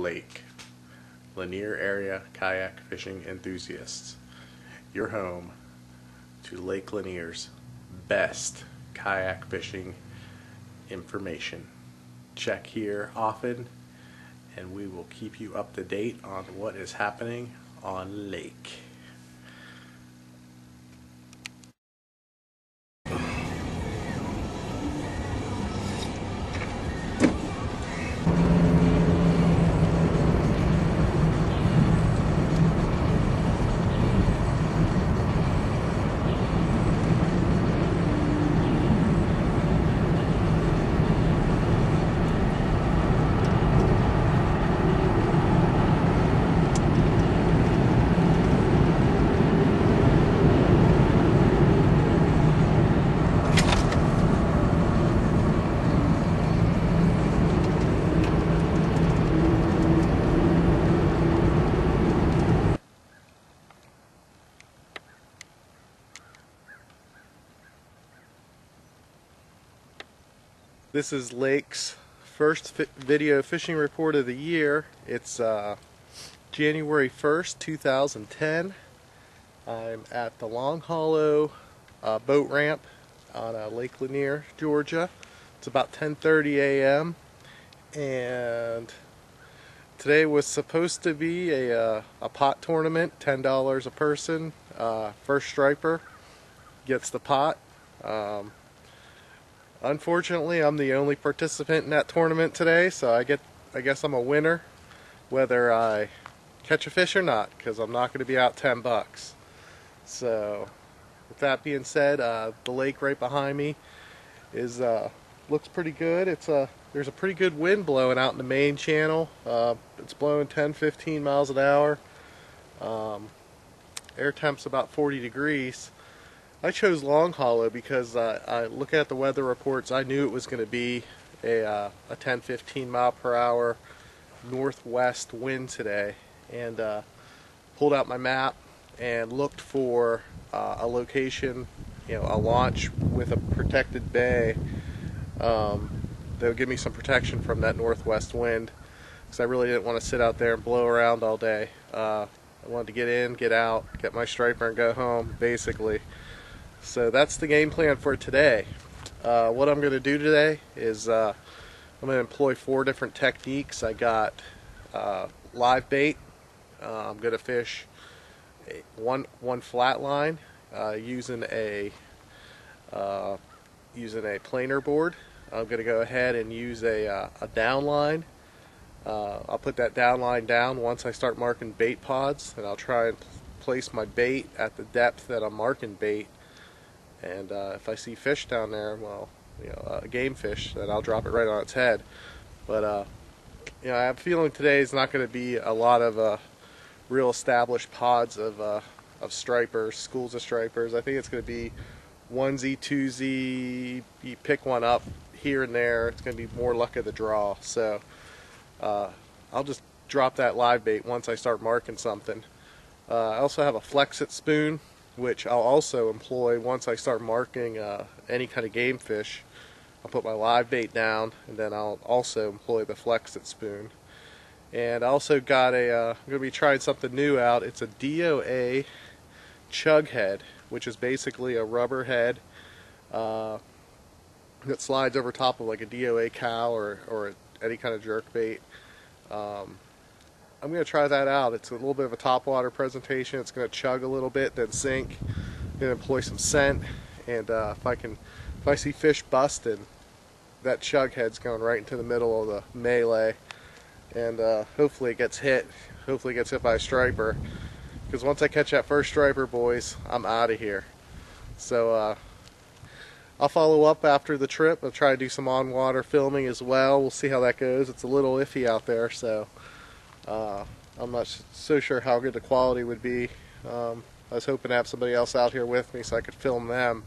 L.A.K.E, Lanier Area Kayak Fishing Enthusiasts. Your home to Lake Lanier's best kayak fishing information. Check here often, and we will keep you up to date on what is happening on Lake. This is Lake's first video fishing report of the year. It's January 1st, 2010. I'm at the Long Hollow boat ramp on Lake Lanier, Georgia. It's about 10:30 a.m. and today was supposed to be a pot tournament, $10 a person. First striper gets the pot. Unfortunately, I'm the only participant in that tournament today, so I guess I'm a winner, whether I catch a fish or not, because I'm not going to be out $10. So, with that being said, the lake right behind me is looks pretty good. There's a pretty good wind blowing out in the main channel. It's blowing 10-15 miles an hour. Air temp's about 40 degrees. I chose Long Hollow because I look at the weather reports. I knew it was going to be a 10-15 mile per hour northwest wind today, and pulled out my map and looked for a location, a launch with a protected bay that would give me some protection from that northwest wind, because I really didn't want to sit out there and blow around all day. I wanted to get in, get out, get my striper, and go home, basically. So that's the game plan for today. What I'm going to do today is I'm going to employ 4 different techniques. I got live bait. I'm going to fish one flat line using a planer board. I'm going to go ahead and use a down line. I'll put that down line down once I start marking bait pods, and I'll try and place my bait at the depth that I'm marking bait. And if I see fish down there, well, a game fish, then I'll drop it right on its head. But I have a feeling today is not going to be a lot of real established pods of stripers, schools of stripers. I think it's going to be onesie, twosie. You pick one up here and there. It's going to be more luck of the draw. So I'll just drop that live bait once I start marking something. I also have a flex-it spoon, which I'll also employ once I start marking any kind of game fish. I'll put my live bait down, and then I'll also employ the flex-it spoon. And I also got I'm going to be trying something new out. It's a DOA chug head, which is basically a rubber head that slides over top of like a DOA cow or any kind of jerk bait. I'm going to try that out. It's a little bit of a topwater presentation. It's going to chug a little bit, then sink. I'm going to employ some scent, and if I see fish busted, that chug head's going right into the middle of the melee, and hopefully it gets hit. Hopefully it gets hit by a striper, because once I catch that first striper, boys, I'm out of here. So I'll follow up after the trip. I'll try to do some on-water filming as well. We'll see how that goes. It's a little iffy out there, so I'm not so sure how good the quality would be. I was hoping to have somebody else out here with me so I could film them.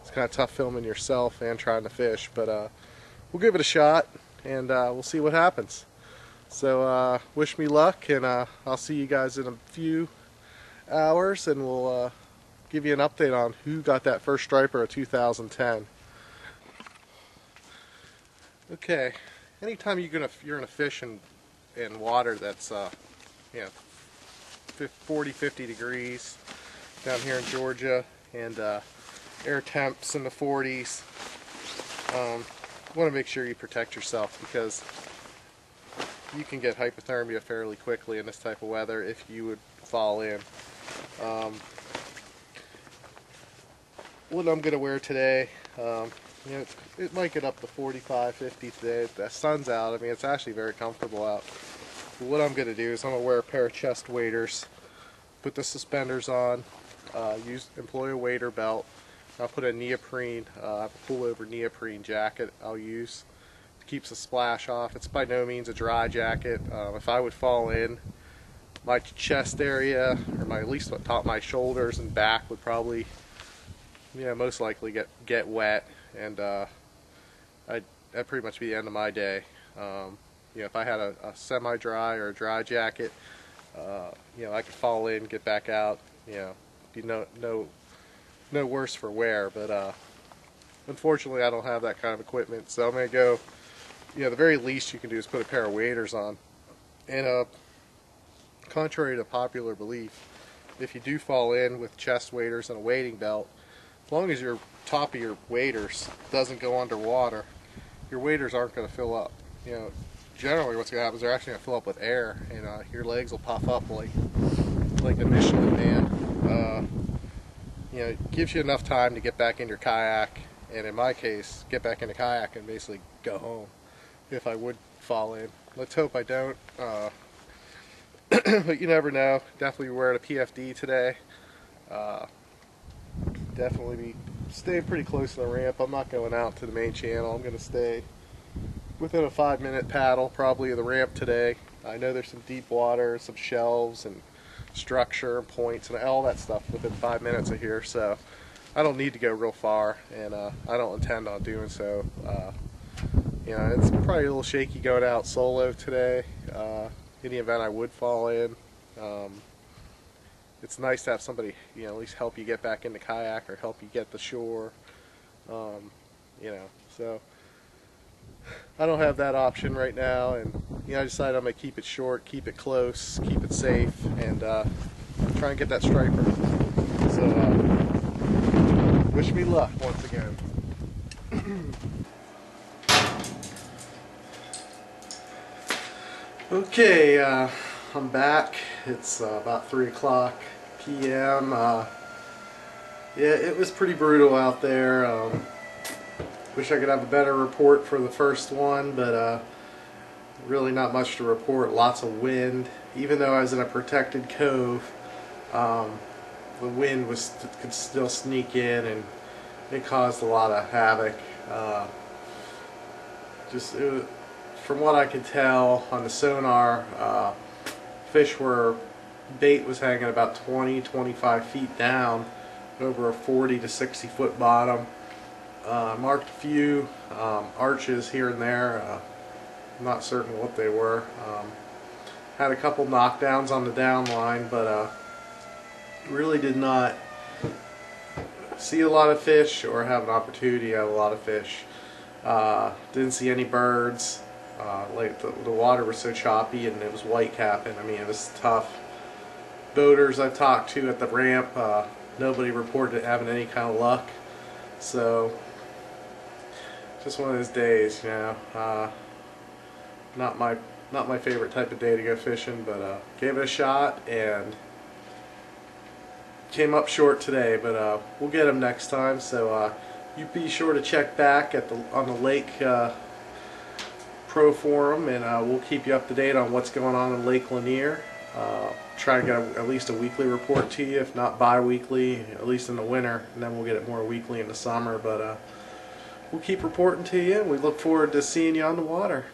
It's kind of tough filming yourself and trying to fish, but we'll give it a shot, and we'll see what happens. So wish me luck, and I'll see you guys in a few hours, and we'll give you an update on who got that first striper of 2010. Okay, anytime you're gonna fish in in water that's you know 40, 50 degrees down here in Georgia, and air temps in the 40s. Want to make sure you protect yourself, because you can get hypothermia fairly quickly in this type of weather if you would fall in. What I'm going to wear today, you know, it might get up to 45, 50 today. The sun's out. I mean, it's actually very comfortable out. But what I'm going to do is I'm going to wear a pair of chest waders, put the suspenders on, employ a wader belt. I'll put a neoprene, pullover neoprene jacket I'll use. It keeps the splash off. It's by no means a dry jacket. If I would fall in, my chest area, or at least top my shoulders and back would probably, most likely get wet, and that'd pretty much be the end of my day. If I had a semi-dry or a dry jacket, I could fall in, get back out. Be no worse for wear. But unfortunately, I don't have that kind of equipment, so I'm gonna go. The very least you can do is put a pair of waders on. And contrary to popular belief, if you do fall in with chest waders and a wading belt, as long as your top of your waders doesn't go underwater, your waders aren't going to fill up. Generally what's going to happen is they're actually going to fill up with air, and your legs will puff up like the Michelin Man. It gives you enough time to get back in your kayak, and in my case, get back in the kayak and basically go home if I would fall in. Let's hope I don't. But you never know. Definitely wearing a PFD today. Definitely be staying pretty close to the ramp. I'm not going out to the main channel. I'm going to stay within a 5-minute paddle probably of the ramp today. I know there's some deep water, some shelves and structure and points and all that stuff within 5 minutes of here, so I don't need to go real far, and I don't intend on doing so. It's probably a little shaky going out solo today. In the event I would fall in, it's nice to have somebody, at least help you get back in the kayak or help you get to shore. So I don't have that option right now, and I decided I'm gonna keep it short, keep it close, keep it safe, and try and get that striper. So wish me luck once again. Okay, I'm back. It's about 3 o'clock p.m. Yeah, it was pretty brutal out there. Wish I could have a better report for the first one, but really not much to report. Lots of wind. Even though I was in a protected cove, the wind could still sneak in, and it caused a lot of havoc. From what I could tell on the sonar, bait was hanging about 20-25 feet down over a 40 to 60 foot bottom. Marked a few arches here and there. I'm not certain what they were. Had a couple knockdowns on the down line, but really did not see a lot of fish or have an opportunity to have a lot of fish. Didn't see any birds. The water was so choppy, and it was white capping. I mean, it was tough. Boaters I've talked to at the ramp, nobody reported having any kind of luck. So just one of those days, not my favorite type of day to go fishing, but gave it a shot and came up short today. But we'll get them next time. So you be sure to check back on the L.A.K.E Pro Forum, and we'll keep you up to date on what's going on in Lake Lanier. Try to get at least a weekly report to you, if not bi-weekly, at least in the winter, and then we'll get it more weekly in the summer. But we'll keep reporting to you, and we look forward to seeing you on the water.